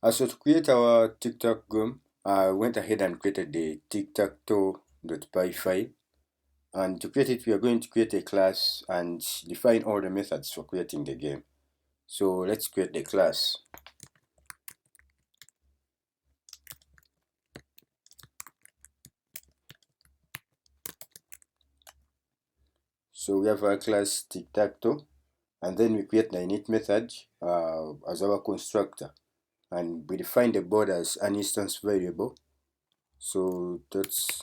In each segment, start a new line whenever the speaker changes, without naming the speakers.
So to create our Tic Tac game, I went ahead and created the Tic Tac Toe.py file. And to create it, we are going to create a class and define all the methods for creating the game. So let's create the class. So we have our class Tic Tac Toe, and then we create the init method as our constructor, and we define the board as an instance variable. So that's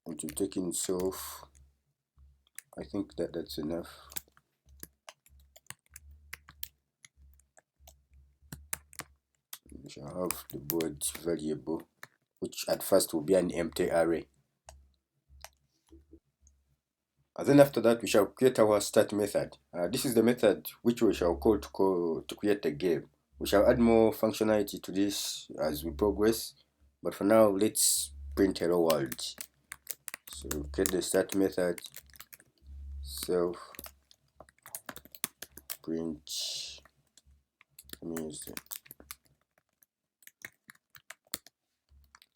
going to take in itself. I think that's enough. We shall have the board variable, which at first will be an empty array. And then after that, we shall create our start method. This is the method which we shall call to create a game. We shall add more functionality to this as we progress, but for now, let's print hello world. So create the start method, self print. Let me use the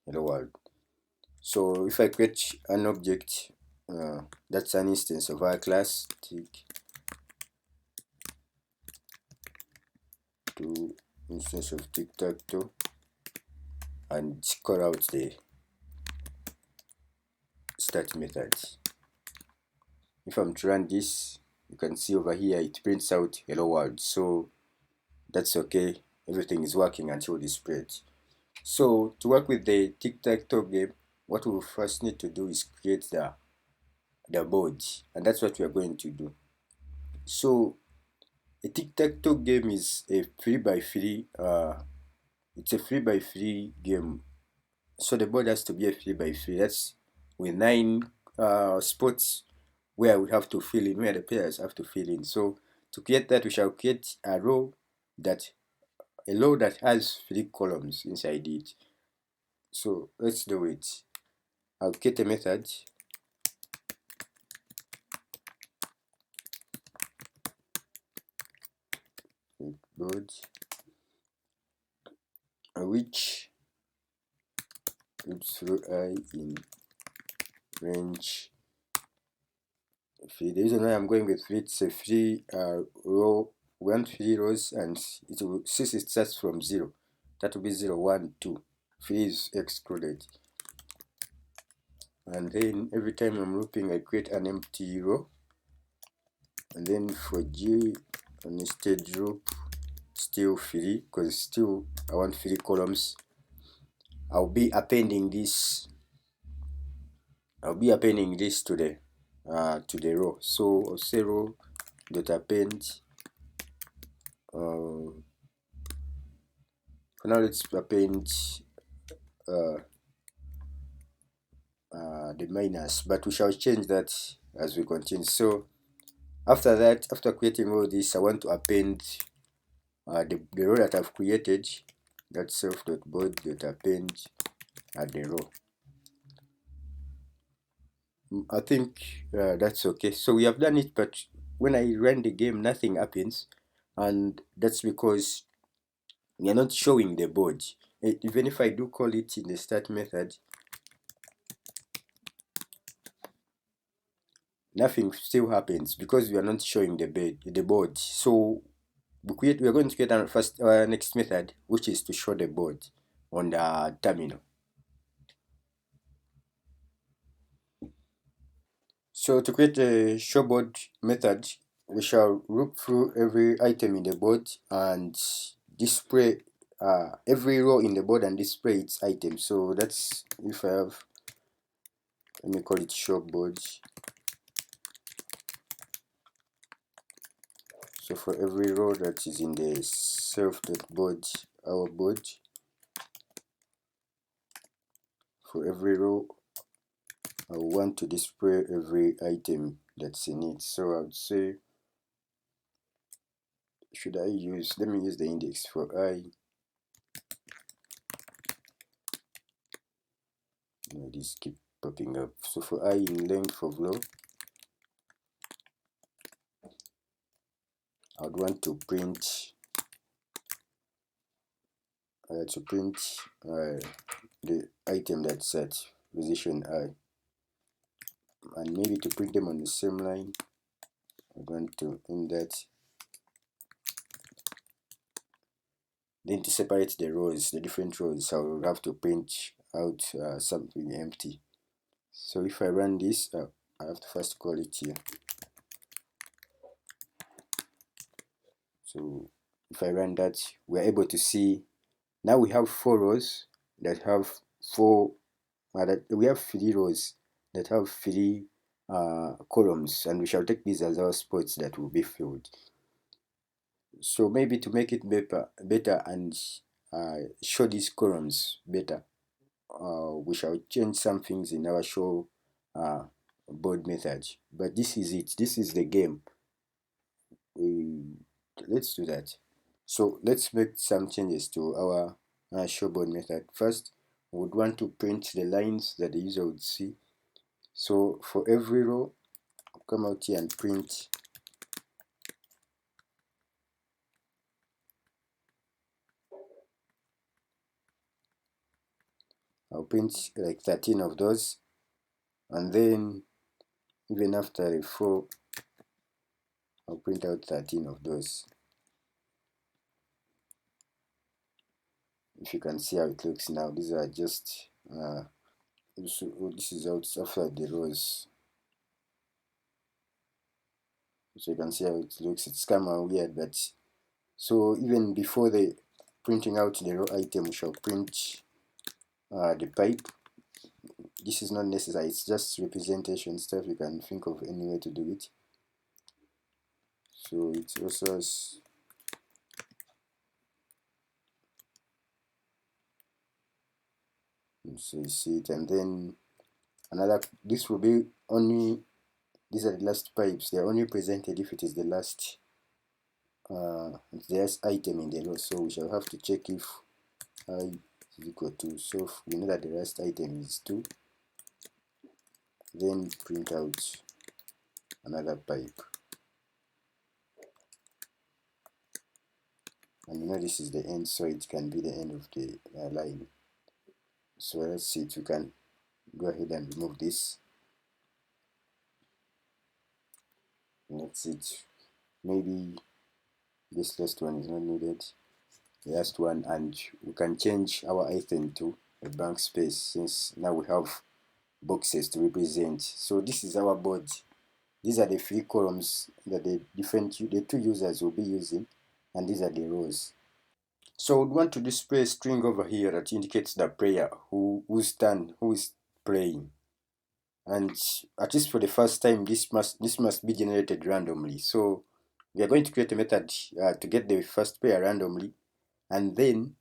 hello world. So if I create an object, that's an instance of our class Tic to instance of Tic Tac Toe, and call out the start method. If I'm to run this, you can see over here it prints out hello world. So that's okay. Everything is working until displayed. So to work with the Tic Tac Toe game, what we first need to do is create the board, and that's what we are going to do. So a Tic Tac Toe game is a 3x3. It's a 3x3 game. So the board has to be a 3x3. That's with 9 spots where we have to fill in, where the players have to fill in. So to create that, we shall create a row that has 3 columns inside it. So let's do it. I'll create a method board which loops through I in range 3. The reason why I'm going with 3, it's a free row. We want 3 rows, and it will, since it starts from 0, that will be 0, 1, 2. 3 is excluded. And then every time I'm looping, I create an empty row. And then for G on the stage loop, still 3, because still I want 3 columns. I'll be appending this to the row. So I'll say row dot append. For now, let's append the minus, but we shall change that as we continue. So after that, after creating all this, I want to append the row that I've created. That's self.board.append the row. I think that's okay. So we have done it, but when I run the game, nothing happens, and that's because we are not showing the board. Even if I do call it in the start method, nothing still happens because we are not showing the board. So we are going to create our next method, which is to show the board on the terminal. So to create a show board method, we shall loop through every item in the board and display every row in the board and display its item. So that's, if I have, let me call it show board. So for every row that is in the self.board, our board, for every row I want to display every item that's in it. So I would say, let me use the index for I. No, this keep popping up. So for I in length of row, I would want to print the item that's at position I, and maybe to print them on the same line, I'm going to end that. Then to separate the rows, the different rows, I will have to print out something empty. So if I run this, I have to first call it here. So if I run that, we're able to see now we have 4 rows that have 4 we have 3 rows that have 3 columns, and we shall take these as our spots that will be filled. So maybe to make it better and show these columns better, we shall change some things in our show board method. But this is it. This is the game. Let's do that. So let's make some changes to our showboard method. First, we would want to print the lines that the user would see. So for every row, I'll come out here and print I'll print like 13 of those, and then even after the 4, I'll print out 13 of those. If you can see how it looks now, these are just this is out after the rows. So you can see how it looks. It's kind of weird, but so even before the printing out the row item, we shall print the pipe. This is not necessary, it's just representation stuff. You can think of any way to do it. So it's also so you see it, and then another, this will be only, these are the last pipes. They are only presented if it is the last item in the row. So we shall have to check if I is equal to, so we know that the last item is 2, then print out another pipe, and you know this is the end, so it can be the end of the line. So let's see if you can go ahead and remove this. That's it. Maybe this last one is not needed, the last one, and we can change our item to a blank space, since now we have boxes to represent. So this is our board. These are the 3 columns that the 2 users will be using, and these are the rows. So we want to display a string over here that indicates the player who is playing, and at least for the first time this must be generated randomly. So we are going to create a method to get the first player randomly, and then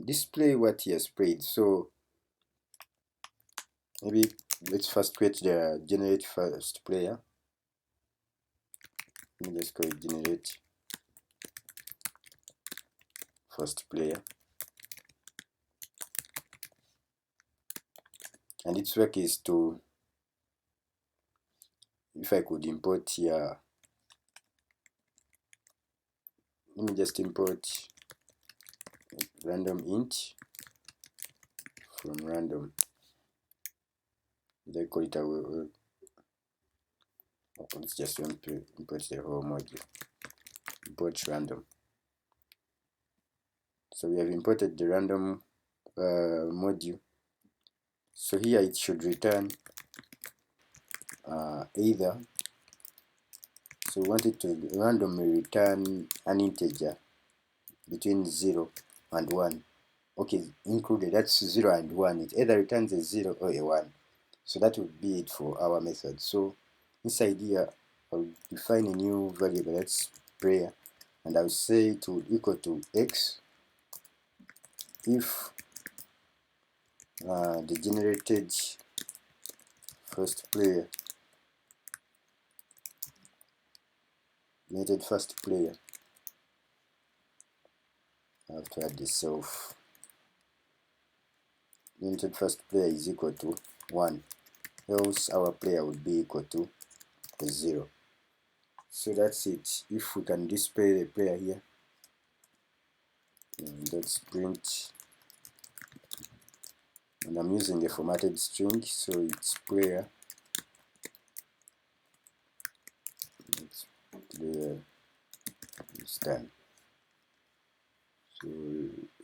display what he has played. So maybe let's first create the generate first player. Let's call it generate first player, and its work is to, if I could import here, let me just import random int from random. They call it let's just import the whole module, import random. So we have imported the random module. So here it should return either, so we want it to randomly return an integer between 0 and 1. Okay, included, that's 0 and 1. It either returns a 0 or a 1. So that would be it for our method. So inside here, I'll define a new variable, that's player, and I'll say it will equal to x if the generated first player, I have to add the self, generated first player is equal to 1, else our player would be equal to 0. So that's it. If we can display the player here, let's print, and I'm using a formatted string, so it's player. Player is done. So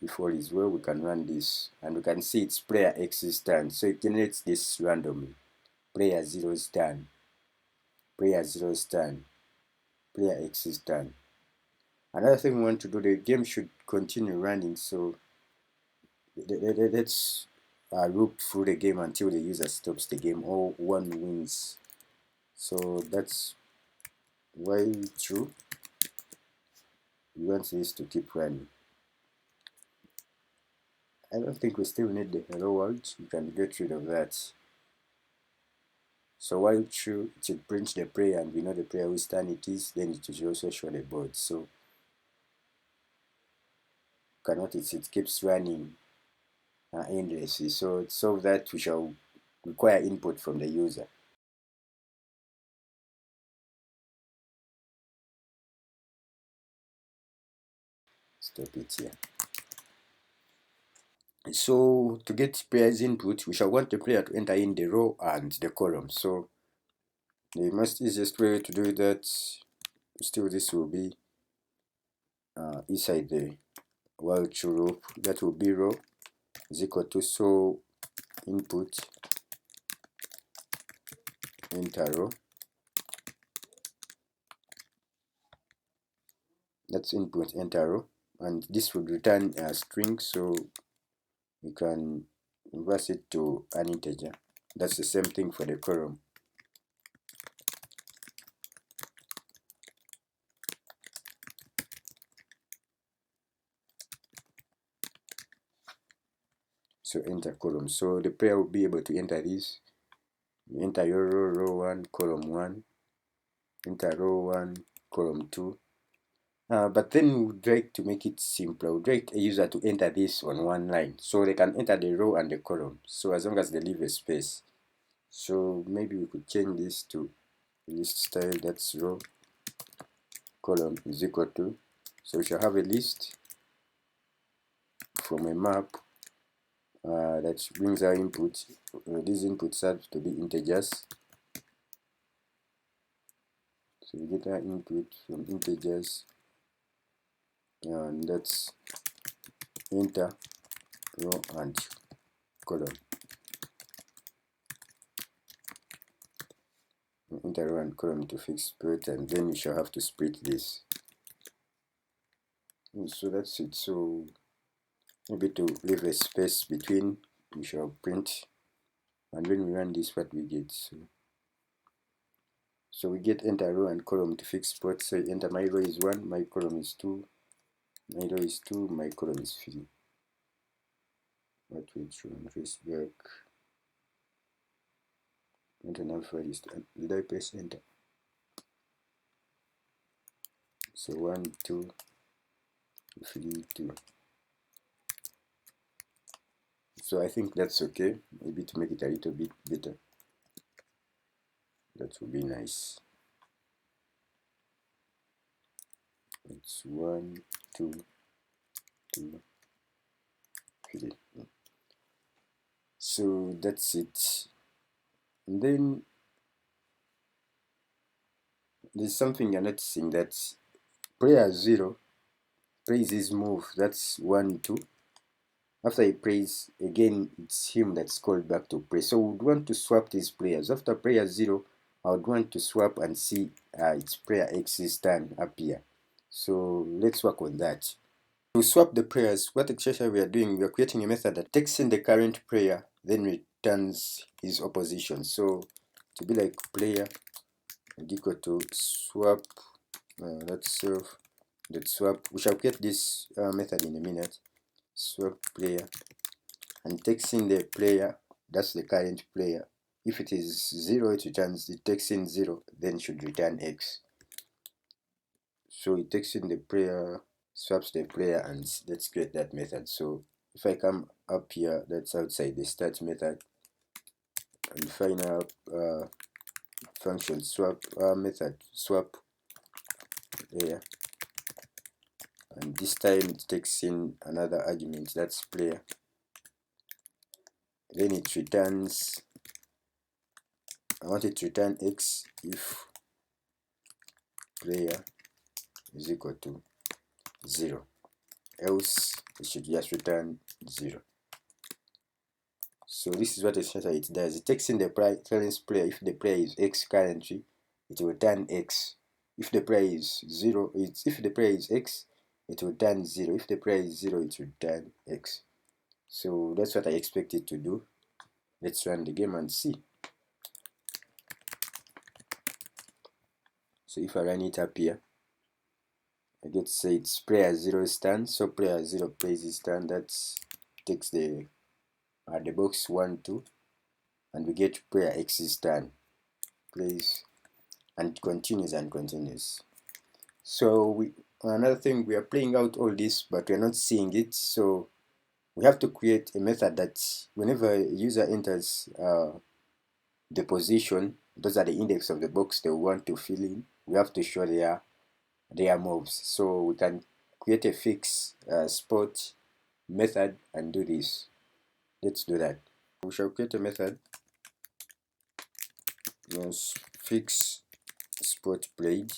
if all is well, we can run this, and we can see it's player X is done. So it generates this randomly. Player 0 is done. Player 0 is done. Player X is done. Another thing we want to do, the game should continue running, so let's loop through the game until the user stops the game or one wins. So that's while true, we want this to keep running. I don't think we still need the hello world. We can get rid of that. So while true, it should print the player, and we know the player whose turn it is, then it should also show the board. So you can notice it keeps running endlessly. So to solve that, we shall require input from the user. Stop it here. So to get player's input, we shall want the player to enter in the row and the column. So the most easiest way to do that, still this will be inside the while true loop. That will be row is equal to, so input enter row. That's input enter row, and this would return a string, so you can reverse it to an integer. That's the same thing for the column. So enter column. So the player will be able to enter this. You enter your row 1, column 1, enter row 1, column 2. But then we would like to make it simpler. We would like a user to enter this on one line, so they can enter the row and the column, so as long as they leave a space. So maybe we could change this to list style. That's row column is equal to, so we shall have a list from a map that brings our input. These inputs have to be integers, so we get our input from integers, and that's enter row and column. Enter row and column to fix split, and then you shall have to split this. So that's it. So maybe to leave a space between, we shall print, and when we run this, what we get. So we get enter row and column to fix spot. So enter my row is 1, my column is 2, my row is 2, my column is 3. What will true and trace back? Enter now for is did I press enter? So 1, 2, 3, 2. So I think that's okay. Maybe to make it a little bit better, that would be nice. It's 1, 2, 2, 3. So that's it. And then there's something you're noticing, that player 0 plays his move. That's 1, 2. After he plays again, it's him that's called back to play. So we would want to swap these players. After player 0, I would want to swap and see it's player X's turn up here. So let's work on that. To swap the players, what actually we are doing, we are creating a method that takes in the current player, then returns his opposition. So to be like player equal to swap, let's self that swap. We shall create this method in a minute. Swap player, and takes in the player, that's the current player. If it is 0, it returns, it takes in 0, then should return X. So it takes in the player, swaps the player, and let's create that method. So if I come up here, that's outside the start method, and final function swap method swap player, and this time it takes in another argument, that's player. Then it returns, I want it to return x if player is equal to 0, else it should just return 0. So this is what essentially it does. It takes in the current player. If the player is x currently, it will return x. If the player is 0, if the player is x, it will return 0. If the player is 0, it will return x. So that's what I expect it to do. Let's run the game and see. So if I run it up here, I get to say it's player 0 stand. So player 0 plays his stand. That takes the box 1, 2, and we get player x's stand. Plays and continues and continues. So another thing, we are playing out all this, but we are not seeing it. So we have to create a method that whenever a user enters the position, those are the index of the box they want to fill in, we have to show their moves. So we can create a fix spot method and do this. Let's do that. We shall create a method fix spot played,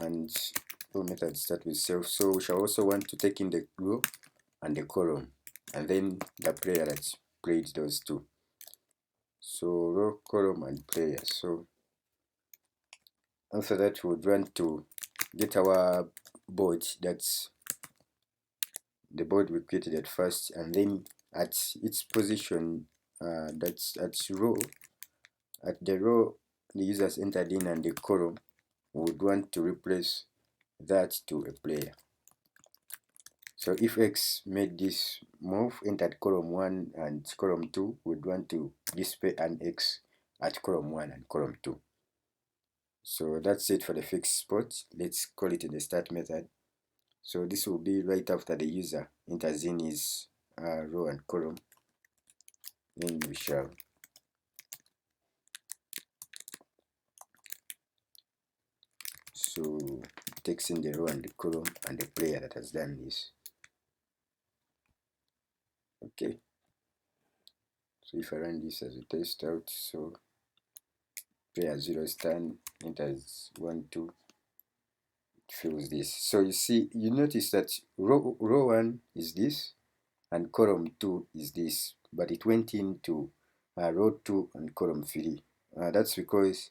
and all methods start with self. So we shall also want to take in the row and the column, and then the player that played those two. So row, column, and player. So after that, we would want to get our board, that's the board we created at first, and then at its position, that's at row, at the row the users entered in and the column, we would want to replace that to a player. So if x made this move, entered column 1 and column 2, we would want to display an x at column 1 and column 2. So that's it for the fixed spot. Let's call it in the start method. So this will be right after the user enters in his row and column. Then we shall takes in the row and the column and the player that has done this. Okay. So if I run this as a test out, so player 0 stand enters 1, 2, it fills this. So you notice that row 1 is this and column 2 is this, but it went into row 2 and column 3. That's because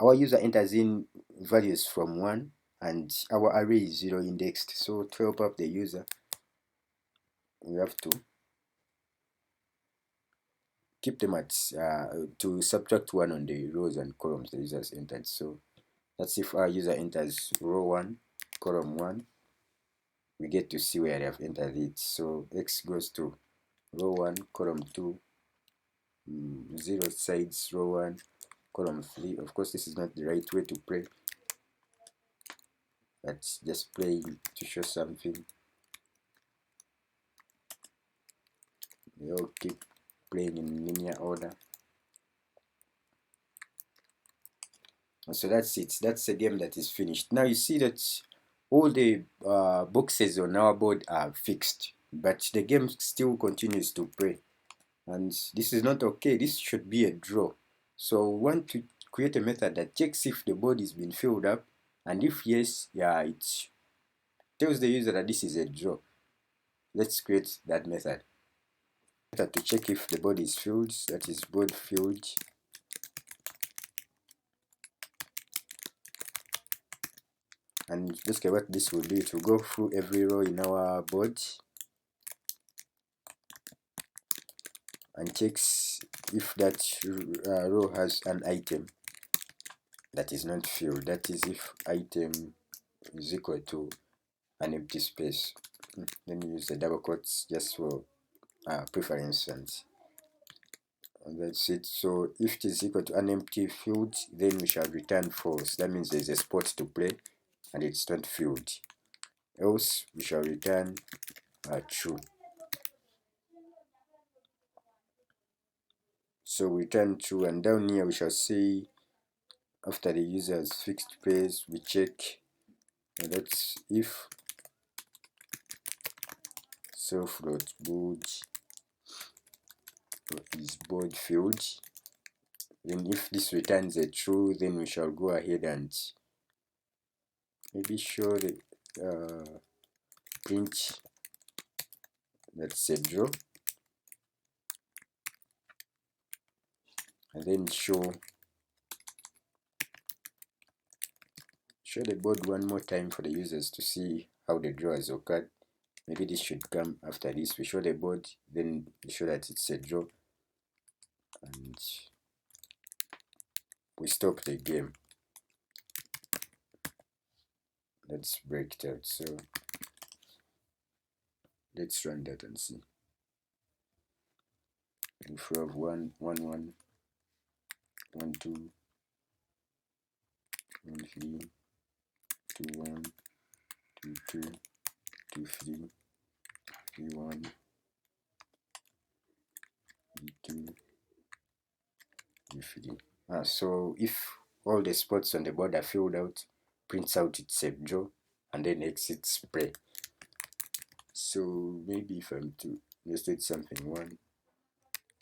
our user enters in values from 1 and our array is 0 indexed. So to help up the user, we have to keep them at to subtract 1 on the rows and columns the users entered. So that's if our user enters row 1, column 1, we get to see where they have entered it. So x goes to row 1, column 2, 0 sides, row 1, column 3. Of course, this is not the right way to play. That's just playing to show something. We all keep playing in linear order. And so that's it. That's a game that is finished. Now you see that all the boxes on our board are fixed, but the game still continues to play. And this is not okay. This should be a draw. So we want to create a method that checks if the board has been filled up, and if yes, yeah, it tells the user that this is a draw. Let's create that method. To check if the board is filled, that is board filled. And basically what this will do, it will go through every row in our board and checks if that row has an item that is not filled. That is if item is equal to an empty space. Let me use the double quotes just for preference, and that's it. So if it is equal to an empty field, then we shall return false. That means there is a spot to play and it's not filled. Else we shall return true. So we return true, and down here we shall say after the user has fixed place, we check, that's if self.board is board filled. Then if this returns a true, then we shall go ahead and maybe show the print that's a draw, and then show the board one more time for the users to see how the draw has occurred. Maybe this should come after this. We show the board, then we show that it's a draw, and we stop the game. Let's break it out. So let's run that and see. If we have 1 1 1 1 2 1 3 2 1 2 2 2 3 3 1 2 3. So if all the spots on the board are filled out, prints out its a draw, and then exits play. So maybe if I'm to let's do something 1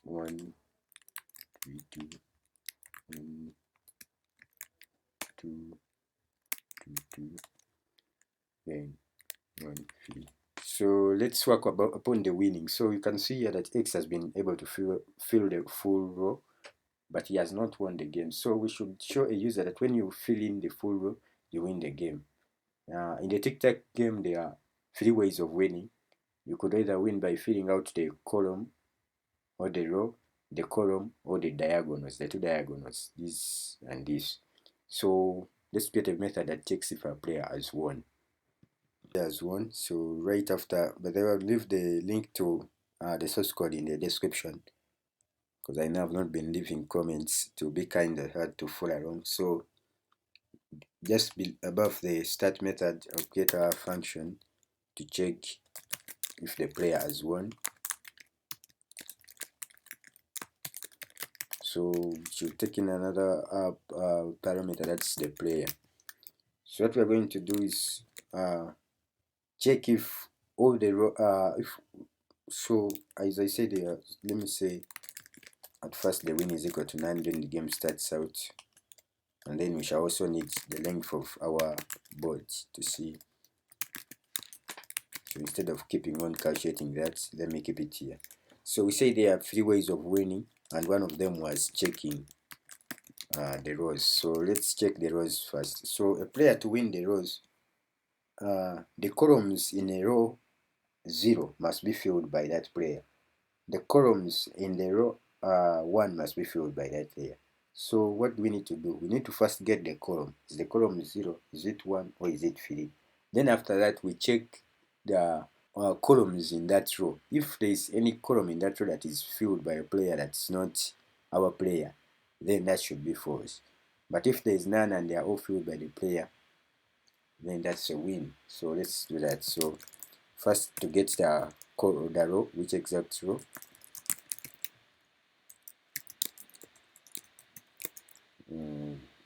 1 3 2 1 2 2 2 then 1 3. So let's work upon the winning. So you can see here that X has been able to fill the full row, but he has not won the game. So we should show a user that when you fill in the full row, you win the game. In the Tic Tac game, there are 3 ways of winning. You could either win by filling out the column or the row, the column or the diagonals, the 2 diagonals, this and this. So let's get a method that checks if a player has won. There's one. So right after, but I will leave the link to the source code in the description, because I know I've not been leaving comments to be kind and hard to follow along. So just above the start method, I'll create a function to check if the player has won. So should take in another parameter, that's the player. So what we're going to do is check if all the so as I said here, let me say at first the win is equal to 9 when the game starts out, and then we shall also need the length of our board to see. So instead of keeping on calculating that, let me keep it here. So we say there are 3 ways of winning, and one of them was checking the rows. So let's check the rows first. So a player to win the rows, the columns in a row 0 must be filled by that player. The columns in the row 1 must be filled by that player. So what do we need to do? We need to first get the column. Is the column 0? Is it 1? Or is it 3? Then after that, we check the columns in that row. If there is any column in that row that is filled by a player that's not our player, then that should be false. But if there is none and they are all filled by the player, then that's a win. So let's do that. So first, to get the row, which exact row?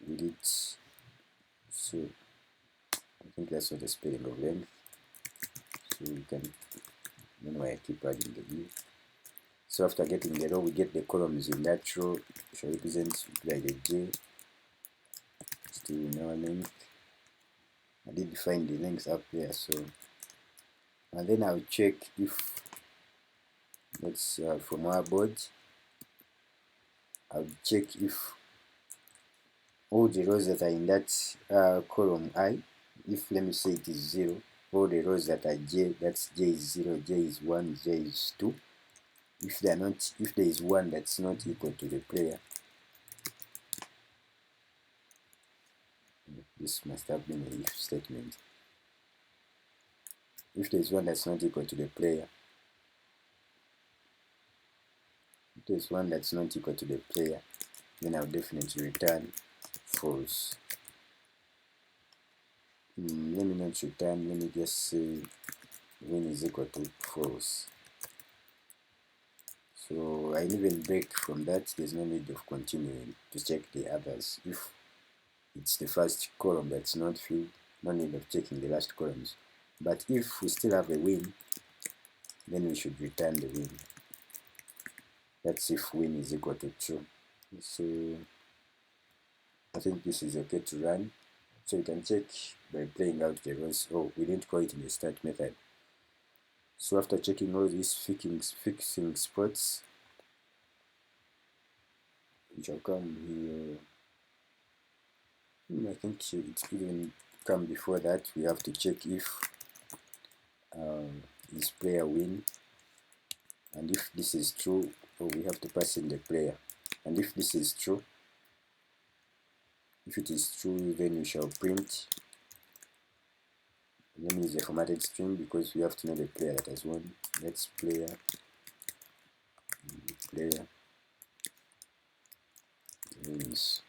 We did, so I think that's not the spelling of length. So we can, I don't know why I keep adding the B. So after getting the row, we get the columns in that row, which are represented by the J. Still in our length. I did define the length up there, so and then I'll check if that's from our board. I'll check if all the rows that are in that column I, if let me say it is 0, all the rows that are J, that's J is 0, J is 1, J is 2. If they are not, if there is 1 that's not equal to the player, this must have been an if statement. If there is 1 that's not equal to the player, if there is 1 that's not equal to the player, then I'll definitely return false. Let me not return, let me just say win is equal to false. So I even break from that. There's no need of continuing to check the others. If it's the first column that's not filled, no need of checking the last columns. But if we still have a win, then we should return the win. That's if win is equal to true. So I think this is okay to run. So you can check by playing out the rows. Oh, we didn't call it in the start method. So after checking all these fixing spots, we shall come here. I think it's even come before that. We have to check if this player win, and if this is true, we have to pass in the player. And if this is true, if it is true, then we shall print. Then use a formatted string because we have to know the player that has won. Let's player wins.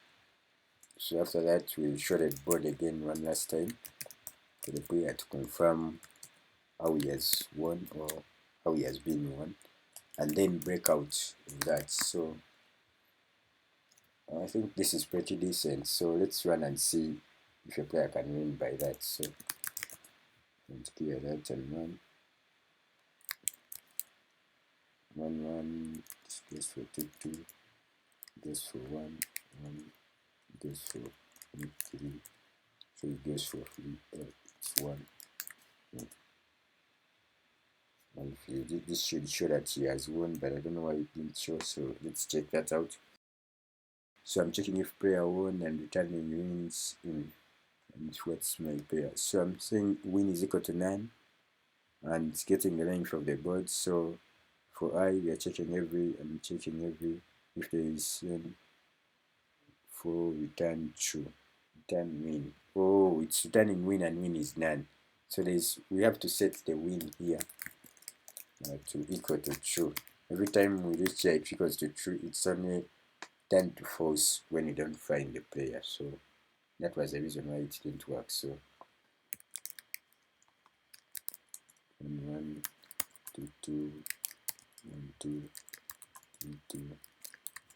So after that, we'll show the board again one last time for the player to confirm how he has won or how he has been won, and then break out that. So I think this is pretty decent. So let's run and see if a player can win by that. So let's clear that and run. 1-1, this goes for 2-2, goes for 1-1, goes for 3, so it goes for 3, it's 1. And this should show that he has won, but I don't know why it didn't show, so let's check that out. So I'm checking if player won and returning wins in, and what's my player. So I'm saying win is equal to 9, and it's getting the length of the board. So for I, we are checking I'm checking every, if there is for return true, return win. Oh, it's returning win and win is none. So we have to set the win here to equal to true. Every time we reach here it equals to true, it's only turned to false when you don't find the player. So that was the reason why it didn't work. So 1, 2, 2, 1, 2, 2, 2,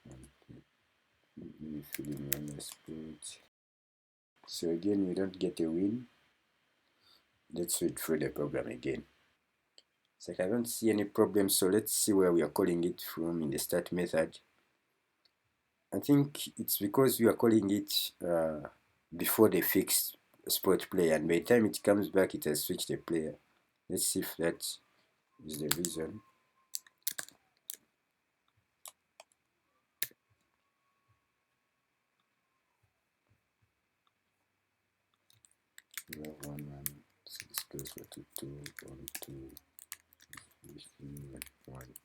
1, 2. Let me fill in one last spot. So again, we don't get a win. Let's read through the program again. It's like I don't see any problem, so let's see where we are calling it from in the start method. I think it's because we are calling it before the fixed spot player, and by the time it comes back it has switched the player. Let's see if that is the reason. We have 1-1, so this goes for 2-2, 1-2, 1.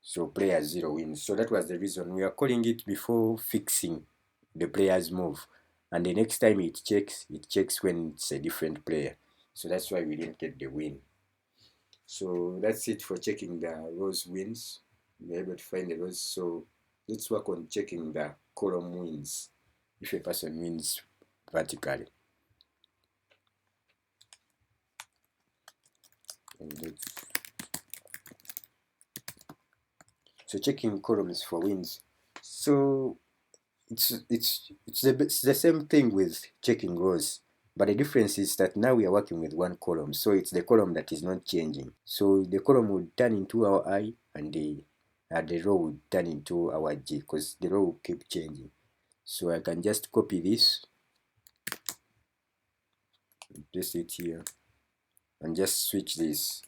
So player 0 wins. So that was the reason we are calling it before fixing the player's move, and the next time it checks when it's a different player. So that's why we didn't get the win. So that's it for checking the rows wins. We're able to find the rows. So let's work on checking the column wins if a person wins vertically. So checking columns for wins. So it's the same thing with checking rows, but the difference is that now we are working with one column, so it's the column that is not changing. So the column would turn into our I, and the row would turn into our J, because the row will keep changing. So I can just copy this, place it here, and just switch this,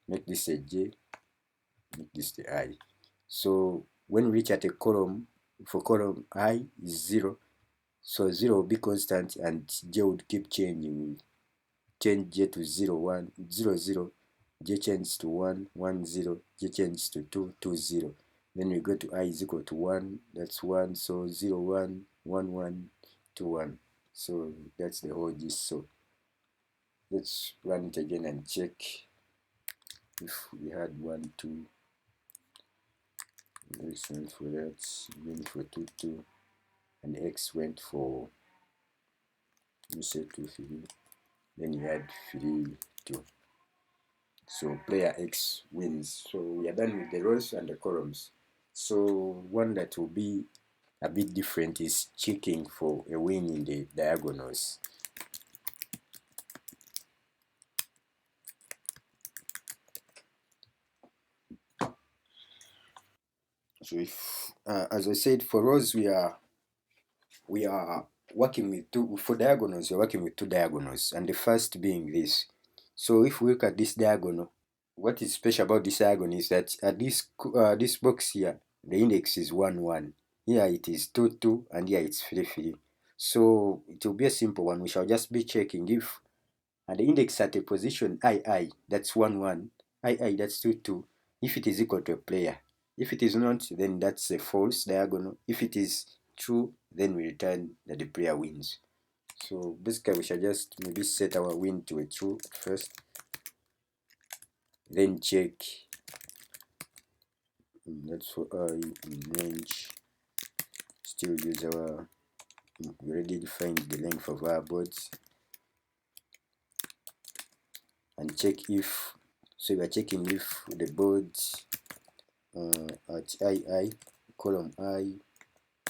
make this a J, make this the I. So when we reach at a column, for column I is 0, so 0 will be constant and J would keep changing. Change J to 0, 1, 0, 0, J changes to 1, 1, 0, J changes to 2, 2, 0. Then we go to I is equal to 1, that's 1, so 0, 1, 1, 1, 2, 1. So that's the whole gist. So let's run it again and check if we had 1, 2. X went for that, went for 2, 2, and X went for, you say 2, 3, then you add 3, 2. So player X wins. So we are done with the rows and the columns. So one that will be a bit different is checking for a win in the diagonals. So if, as I said, for rows we are working with two. For diagonals, we're working with two diagonals, and the first being this. So if we look at this diagonal, what is special about this diagonal is that at this box here, the index is 1 1. Here it is 2 2, and here it's 3 3. So it will be a simple one. We shall just be checking if the index at a position I, that's 1 1, I, that's 2 2, if it is equal to a player. If it is not, then that's a false diagonal. If it is true, then we return that the player wins. So basically we shall just maybe set our win to a true at first, then check. That's for I in range. Still use our, we already defined the length of our boards, and check if, so we are checking if the boards at I, column I,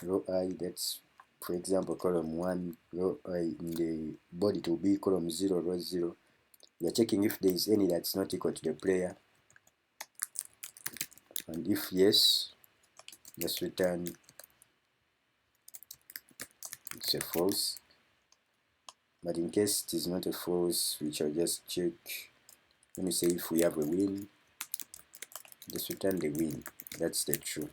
row I, that's for example column 1, row I, in the body it will be column 0, row 0. We are checking if there is any that's not equal to the player, and if yes, just return it's a false. But in case it is not a false, we shall just check. Let me say if we have a win, just return the win. That's the true.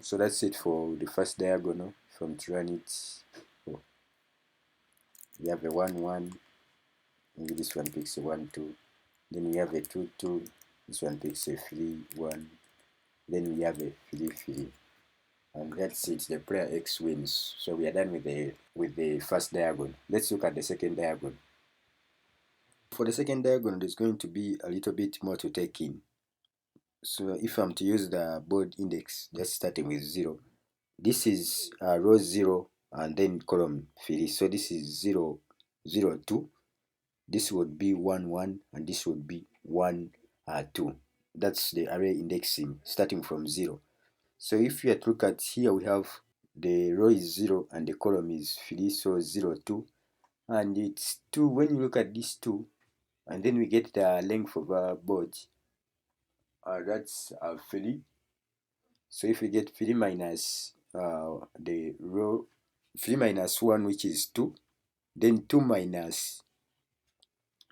So that's it for the first diagonal. From to run it, oh, we have a 1 1. Maybe this one picks a 1 2. Then we have a 2 2. This one picks a 3 1. Then we have a 3 3. And that's it. The player X wins. So we are done with the first diagonal. Let's look at the second diagonal. For the second diagonal, there's going to be a little bit more to take in. So if I'm to use the board index, just starting with 0, this is row 0 and then column 3. So this is 0 0 2. This would be 1 1, and this would be 1 2. That's the array indexing starting from 0. So if you look at here, we have the row is 0 and the column is 3, so 0 2, and it's 2. When you look at this 2, and then we get the length of our board, that's 3. So if we get 3 minus the row 3 minus 1, which is 2, then 2 minus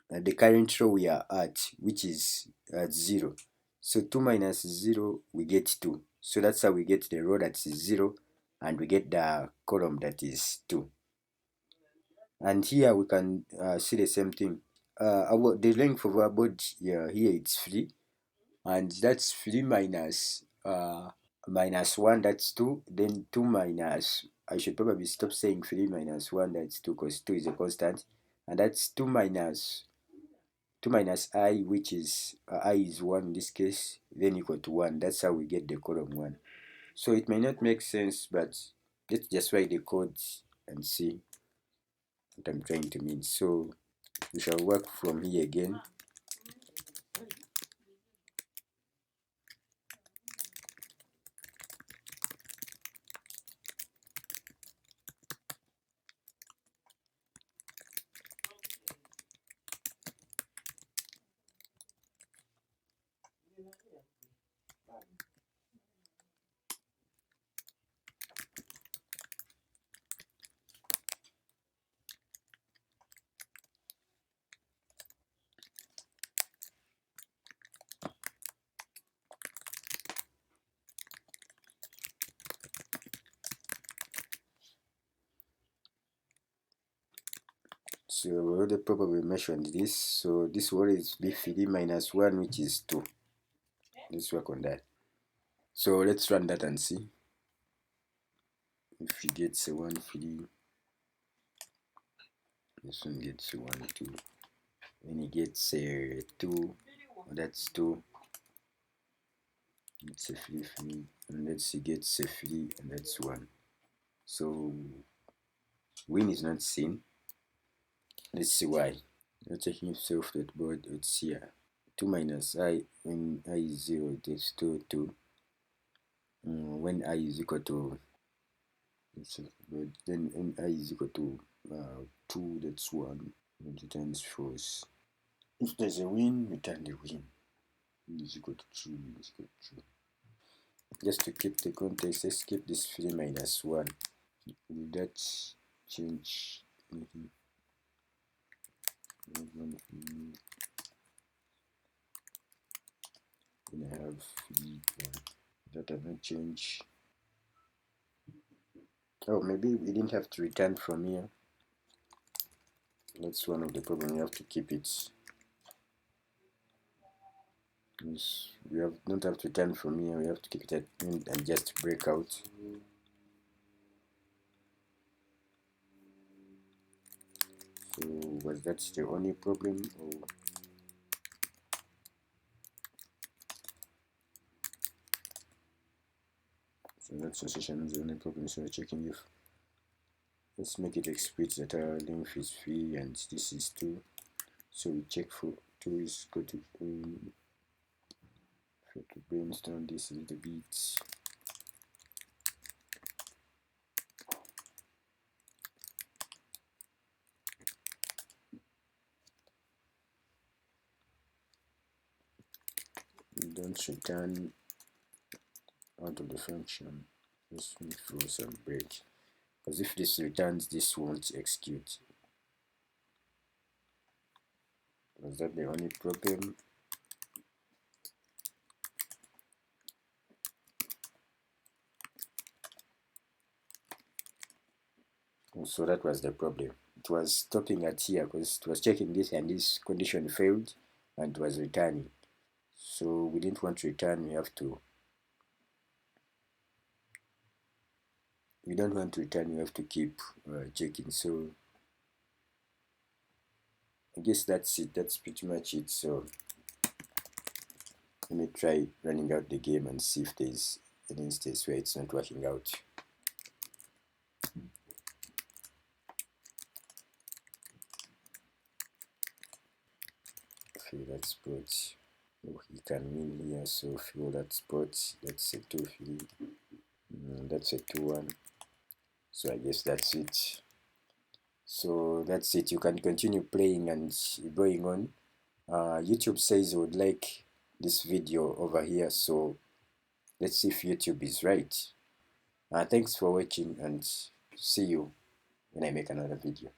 the current row we are at, which is at 0. So 2 minus 0, we get 2. So that's how we get the row that is 0, and we get the column that is 2. And here we can see the same thing. The length of our board here it's 3, and that's 3 minus minus 1, that's 2. Then 2 minus, I should probably stop saying 3 minus 1, that's 2, because 2 is a constant. And that's 2 minus I, which is I is 1 in this case, then equal to 1. That's how we get the column 1. So it may not make sense, but let's just write the code and see what I'm trying to mean. So we shall work from here again. So we already probably mentioned this. So this will always be 3 minus 1, which is 2. Let's work on that. So let's run that and see. If we get a 1 3, this one gets a 1 2. When he gets a 2, that's 2. It's a 3 3, and let's see, gets a 3, and that's 1. So win is not seen. Let's see why. You're checking if self.board, it's here. 2 minus I when I is 0, it is 2, 2. When I is equal to, then when I is equal to 2, that's 1. It returns false. If there's a win, return the win. Is equal to 2, is equal to 2. Just to keep the context, let's keep this 3 minus 1. Will that change anything? Then I have 3, 1. That does not change. Oh, maybe we didn't have to return from here. That's one of the problems. We have to keep it. We don't have to return from here. We have to keep it at end and just break out. So was that the only problem? Or so that sensation is the only problem. So we're checking if, let's make it explicit that our length is 3 and this is 2. So we check for 2 is equal to brainstorm. This is the beats. We don't return out of the function. Let's throw some break. Because if this returns, this won't execute. Was that the only problem? So that was the problem. It was stopping at here because it was checking this and this condition failed and it was returning. So we didn't want to return, we don't want to return, we have to keep checking. So I guess that's it, that's pretty much it. So let me try running out the game and see if there's an instance where it's not working out. Fill that spot. Oh, he can win here, so fill that spot. That's a 2-3. That's a 2-1. So I guess that's it. So that's it. You can continue playing and going on. YouTube says it would like this video over here, so let's see if YouTube is right. Thanks for watching and see you when I make another video.